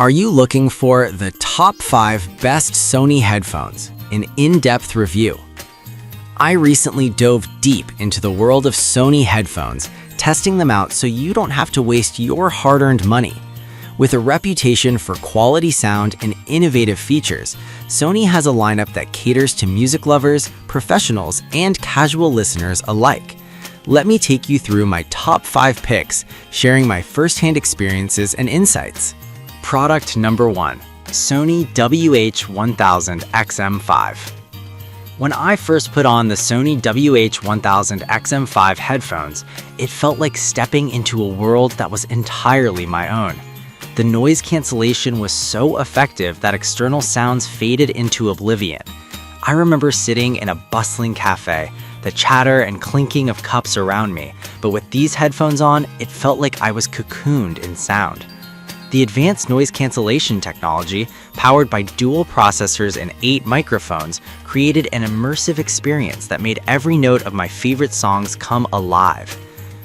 Are you looking for the top 5 best Sony headphones, an in-depth review? I recently dove deep into the world of Sony headphones, testing them out so you don't have to waste your hard-earned money. With a reputation for quality sound and innovative features, Sony has a lineup that caters to music lovers, professionals, and casual listeners alike. Let me take you through my top 5 picks, sharing my first-hand experiences and insights. Product number 1, Sony WH-1000XM5. When I first put on the Sony WH-1000XM5 headphones, it felt like stepping into a world that was entirely my own. The noise cancellation was so effective that external sounds faded into oblivion. I remember sitting in a bustling cafe, the chatter and clinking of cups around me, but with these headphones on, it felt like I was cocooned in sound. The advanced noise cancellation technology, powered by dual processors and 8 microphones, created an immersive experience that made every note of my favorite songs come alive.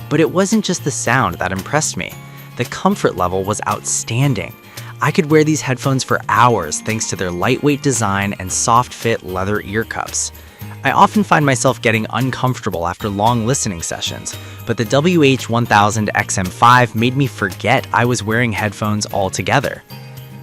But it wasn't just the sound that impressed me. The comfort level was outstanding. I could wear these headphones for hours thanks to their lightweight design and soft-fit leather ear cups. I often find myself getting uncomfortable after long listening sessions, but the WH-1000XM5 made me forget I was wearing headphones altogether.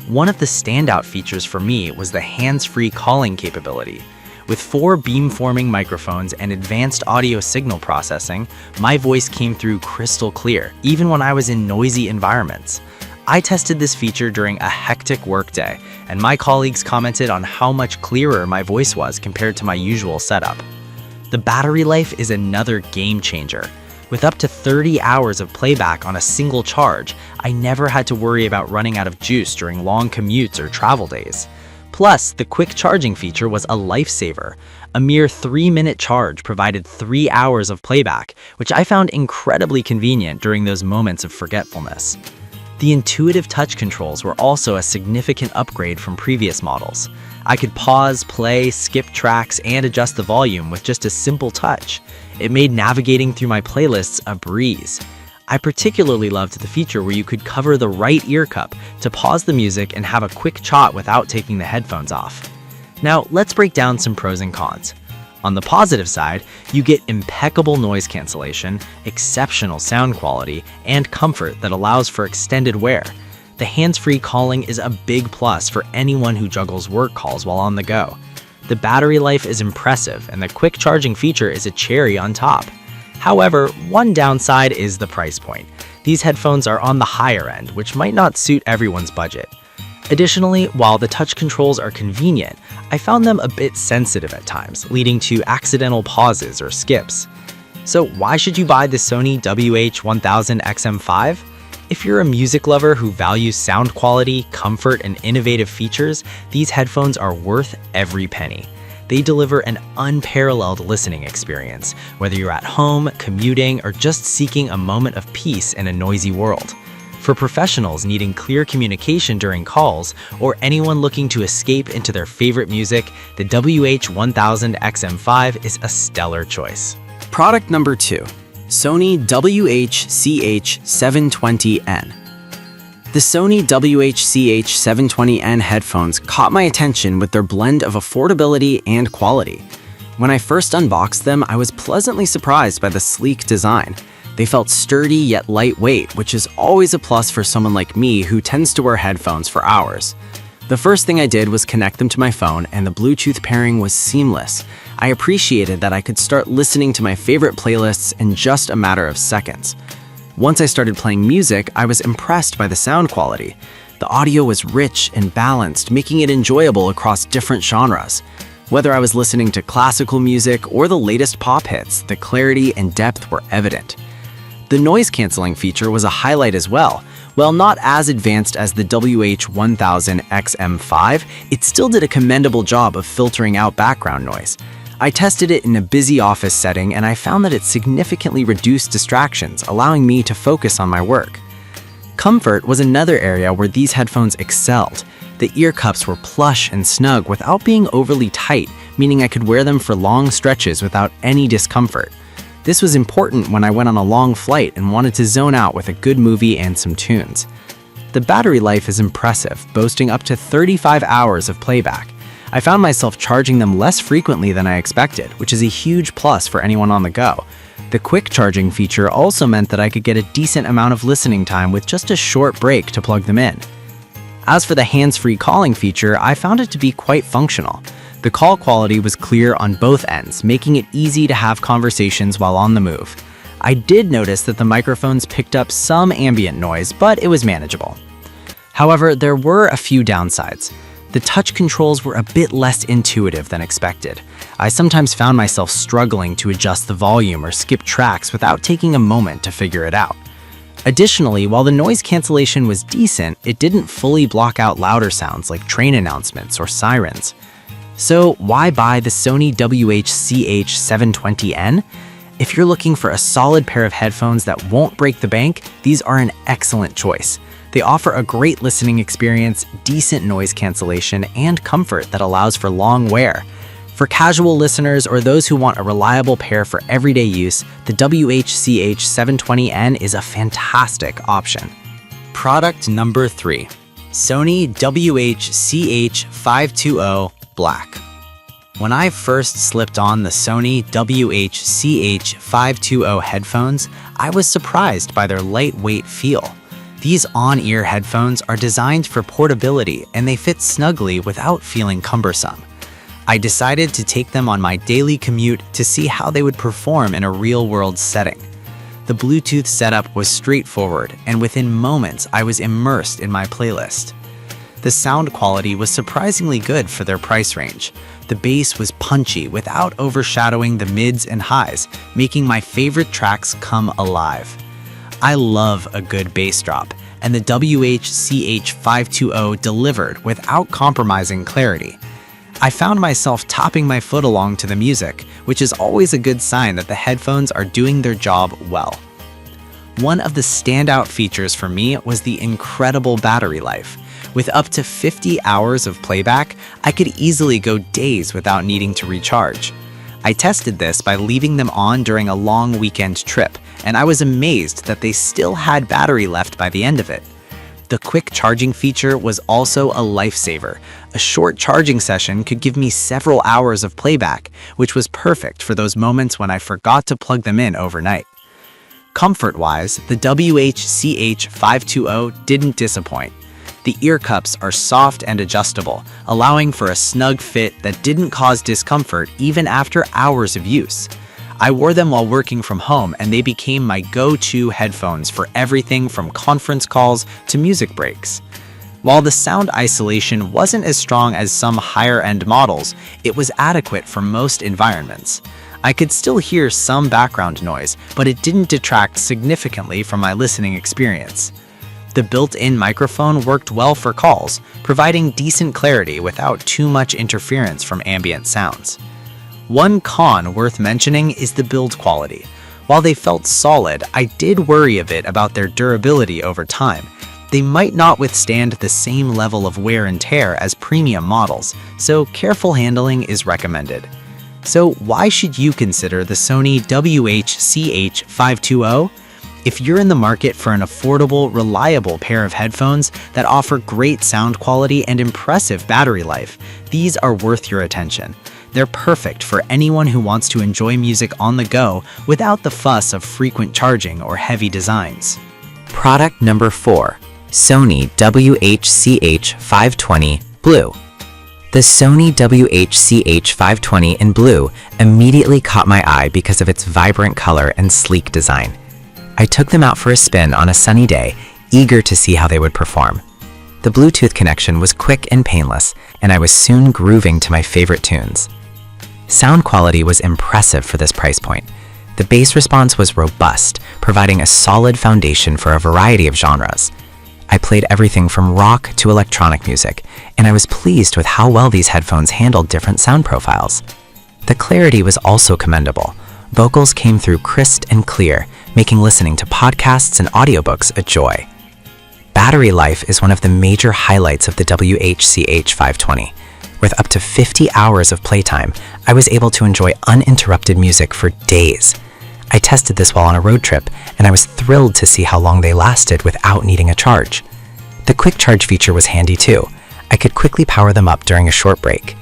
One of the standout features for me was the hands-free calling capability. With 4 beamforming microphones and advanced audio signal processing, my voice came through crystal clear, even when I was in noisy environments. I tested this feature during a hectic workday, and my colleagues commented on how much clearer my voice was compared to my usual setup. The battery life is another game changer. With up to 30 hours of playback on a single charge, I never had to worry about running out of juice during long commutes or travel days. Plus, the quick charging feature was a lifesaver. A mere 3-minute charge provided 3 hours of playback, which I found incredibly convenient during those moments of forgetfulness. The intuitive touch controls were also a significant upgrade from previous models. I could pause, play, skip tracks, and adjust the volume with just a simple touch. It made navigating through my playlists a breeze. I particularly loved the feature where you could cover the right ear cup to pause the music and have a quick chat without taking the headphones off. Now, let's break down some pros and cons. On the positive side, you get impeccable noise cancellation, exceptional sound quality, and comfort that allows for extended wear. The hands-free calling is a big plus for anyone who juggles work calls while on the go. The battery life is impressive, and the quick charging feature is a cherry on top. However, one downside is the price point. These headphones are on the higher end, which might not suit everyone's budget. Additionally, while the touch controls are convenient, I found them a bit sensitive at times, leading to accidental pauses or skips. So why should you buy the Sony WH-1000XM5? If you're a music lover who values sound quality, comfort, and innovative features, these headphones are worth every penny. They deliver an unparalleled listening experience, whether you're at home, commuting, or just seeking a moment of peace in a noisy world. For professionals needing clear communication during calls, or anyone looking to escape into their favorite music, the WH-1000XM5 is a stellar choice. Product number 2, Sony WH-CH720N. The Sony WH-CH720N headphones caught my attention with their blend of affordability and quality. When I first unboxed them, I was pleasantly surprised by the sleek design. They felt sturdy yet lightweight, which is always a plus for someone like me who tends to wear headphones for hours. The first thing I did was connect them to my phone, and the Bluetooth pairing was seamless. I appreciated that I could start listening to my favorite playlists in just a matter of seconds. Once I started playing music, I was impressed by the sound quality. The audio was rich and balanced, making it enjoyable across different genres. Whether I was listening to classical music or the latest pop hits, the clarity and depth were evident. The noise canceling feature was a highlight as well. While not as advanced as the WH-1000XM5, it still did a commendable job of filtering out background noise. I tested it in a busy office setting, and I found that it significantly reduced distractions, allowing me to focus on my work. Comfort was another area where these headphones excelled. The ear cups were plush and snug without being overly tight, meaning I could wear them for long stretches without any discomfort. This was important when I went on a long flight and wanted to zone out with a good movie and some tunes. The battery life is impressive, boasting up to 35 hours of playback. I found myself charging them less frequently than I expected, which is a huge plus for anyone on the go. The quick charging feature also meant that I could get a decent amount of listening time with just a short break to plug them in. As for the hands-free calling feature, I found it to be quite functional. The call quality was clear on both ends, making it easy to have conversations while on the move. I did notice that the microphones picked up some ambient noise, but it was manageable. However, there were a few downsides. The touch controls were a bit less intuitive than expected. I sometimes found myself struggling to adjust the volume or skip tracks without taking a moment to figure it out. Additionally, while the noise cancellation was decent, it didn't fully block out louder sounds like train announcements or sirens. So why buy the Sony WH-CH720N? If you're looking for a solid pair of headphones that won't break the bank, these are an excellent choice. They offer a great listening experience, decent noise cancellation, and comfort that allows for long wear. For casual listeners or those who want a reliable pair for everyday use, the WH-CH720N is a fantastic option. Product number 3. Sony WH-CH520 Black. When I first slipped on the Sony WH-CH520 headphones, I was surprised by their lightweight feel. These on-ear headphones are designed for portability and they fit snugly without feeling cumbersome. I decided to take them on my daily commute to see how they would perform in a real-world setting. The Bluetooth setup was straightforward, and within moments I was immersed in my playlist. The sound quality was surprisingly good for their price range. The bass was punchy without overshadowing the mids and highs, making my favorite tracks come alive. I love a good bass drop, and the WH-CH520 delivered without compromising clarity. I found myself tapping my foot along to the music, which is always a good sign that the headphones are doing their job well. One of the standout features for me was the incredible battery life. With up to 50 hours of playback, I could easily go days without needing to recharge. I tested this by leaving them on during a long weekend trip, and I was amazed that they still had battery left by the end of it. The quick charging feature was also a lifesaver. A short charging session could give me several hours of playback, which was perfect for those moments when I forgot to plug them in overnight. Comfort-wise, the WH-CH520 didn't disappoint. The ear cups are soft and adjustable, allowing for a snug fit that didn't cause discomfort even after hours of use. I wore them while working from home, and they became my go-to headphones for everything from conference calls to music breaks. While the sound isolation wasn't as strong as some higher-end models, it was adequate for most environments. I could still hear some background noise, but it didn't detract significantly from my listening experience. The built-in microphone worked well for calls, providing decent clarity without too much interference from ambient sounds. One con worth mentioning is the build quality. While they felt solid, I did worry a bit about their durability over time. They might not withstand the same level of wear and tear as premium models, so careful handling is recommended. So why should you consider the Sony WH-CH520? If you're in the market for an affordable, reliable pair of headphones that offer great sound quality and impressive battery life, these are worth your attention. They're perfect for anyone who wants to enjoy music on the go without the fuss of frequent charging or heavy designs. Product number 4. Sony WH-CH520 Blue. The Sony WH-CH520 in blue immediately caught my eye because of its vibrant color and sleek design. I took them out for a spin on a sunny day, eager to see how they would perform. The Bluetooth connection was quick and painless, and I was soon grooving to my favorite tunes. Sound quality was impressive for this price point. The bass response was robust, providing a solid foundation for a variety of genres. I played everything from rock to electronic music, and I was pleased with how well these headphones handled different sound profiles. The clarity was also commendable. Vocals came through crisp and clear, making listening to podcasts and audiobooks a joy. Battery life is one of the major highlights of the WH-CH520. With up to 50 hours of playtime, I was able to enjoy uninterrupted music for days. I tested this while on a road trip, and I was thrilled to see how long they lasted without needing a charge. The quick charge feature was handy too. I could quickly power them up during a short break.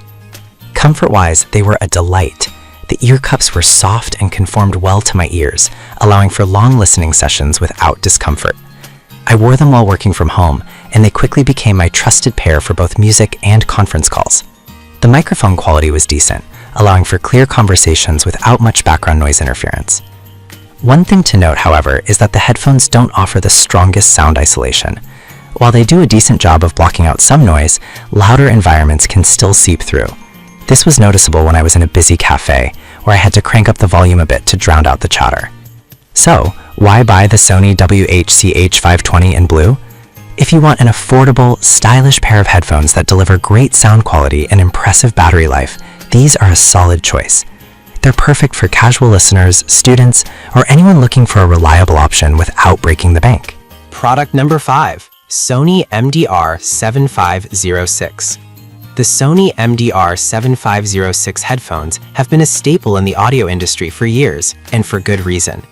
Comfort-wise, they were a delight. The ear cups were soft and conformed well to my ears, allowing for long listening sessions without discomfort. I wore them while working from home, and they quickly became my trusted pair for both music and conference calls. The microphone quality was decent, allowing for clear conversations without much background noise interference. One thing to note, however, is that the headphones don't offer the strongest sound isolation. While they do a decent job of blocking out some noise, louder environments can still seep through. This was noticeable when I was in a busy cafe, where I had to crank up the volume a bit to drown out the chatter. So, why buy the Sony WH-CH520 in blue? If you want an affordable, stylish pair of headphones that deliver great sound quality and impressive battery life, these are a solid choice. They're perfect for casual listeners, students, or anyone looking for a reliable option without breaking the bank. Product number 5. Sony MDR7506. The Sony MDR7506 headphones have been a staple in the audio industry for years, and for good reason.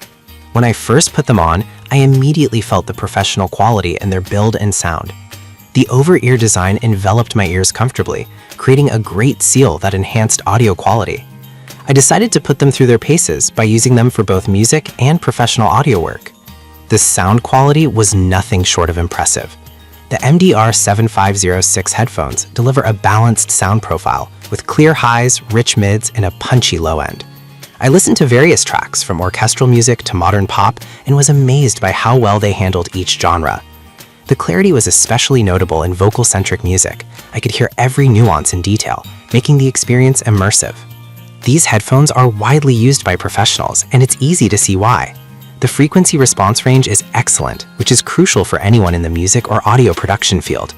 When I first put them on, I immediately felt the professional quality in their build and sound. The over-ear design enveloped my ears comfortably, creating a great seal that enhanced audio quality. I decided to put them through their paces by using them for both music and professional audio work. The sound quality was nothing short of impressive. The MDR7506 headphones deliver a balanced sound profile with clear highs, rich mids, and a punchy low end. I listened to various tracks from orchestral music to modern pop and was amazed by how well they handled each genre. The clarity was especially notable in vocal-centric music. I could hear every nuance in detail, making the experience immersive. These headphones are widely used by professionals, and it's easy to see why. The frequency response range is excellent, which is crucial for anyone in the music or audio production field.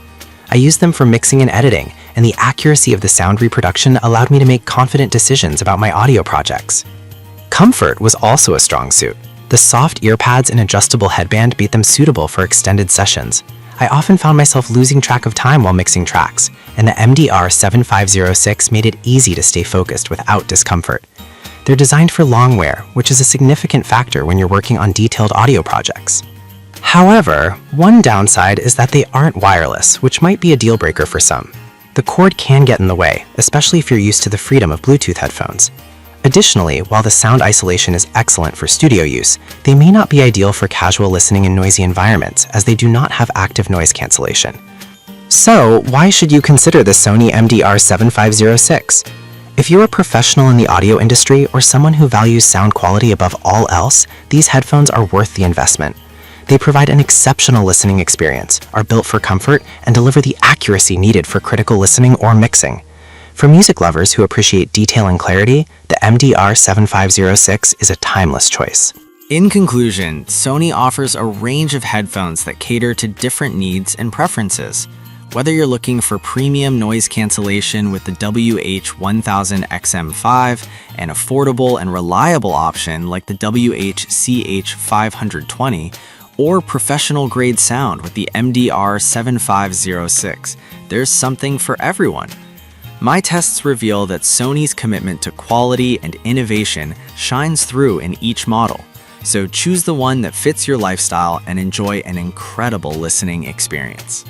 I used them for mixing and editing, and the accuracy of the sound reproduction allowed me to make confident decisions about my audio projects. Comfort was also a strong suit. The soft ear pads and adjustable headband made them suitable for extended sessions. I often found myself losing track of time while mixing tracks, and the MDR7506 made it easy to stay focused without discomfort. They're designed for long wear, which is a significant factor when you're working on detailed audio projects. However, one downside is that they aren't wireless, which might be a deal breaker for some. The cord can get in the way, especially if you're used to the freedom of Bluetooth headphones. Additionally, while the sound isolation is excellent for studio use, they may not be ideal for casual listening in noisy environments, as they do not have active noise cancellation. So, why should you consider the Sony MDR7506? If you're a professional in the audio industry or someone who values sound quality above all else, these headphones are worth the investment. They provide an exceptional listening experience, are built for comfort, and deliver the accuracy needed for critical listening or mixing. For music lovers who appreciate detail and clarity, the MDR7506 is a timeless choice. In conclusion, Sony offers a range of headphones that cater to different needs and preferences. Whether you're looking for premium noise cancellation with the WH-1000XM5, an affordable and reliable option like the WH-CH520, or professional-grade sound with the MDR7506, there's something for everyone. My tests reveal that Sony's commitment to quality and innovation shines through in each model. So choose the one that fits your lifestyle and enjoy an incredible listening experience.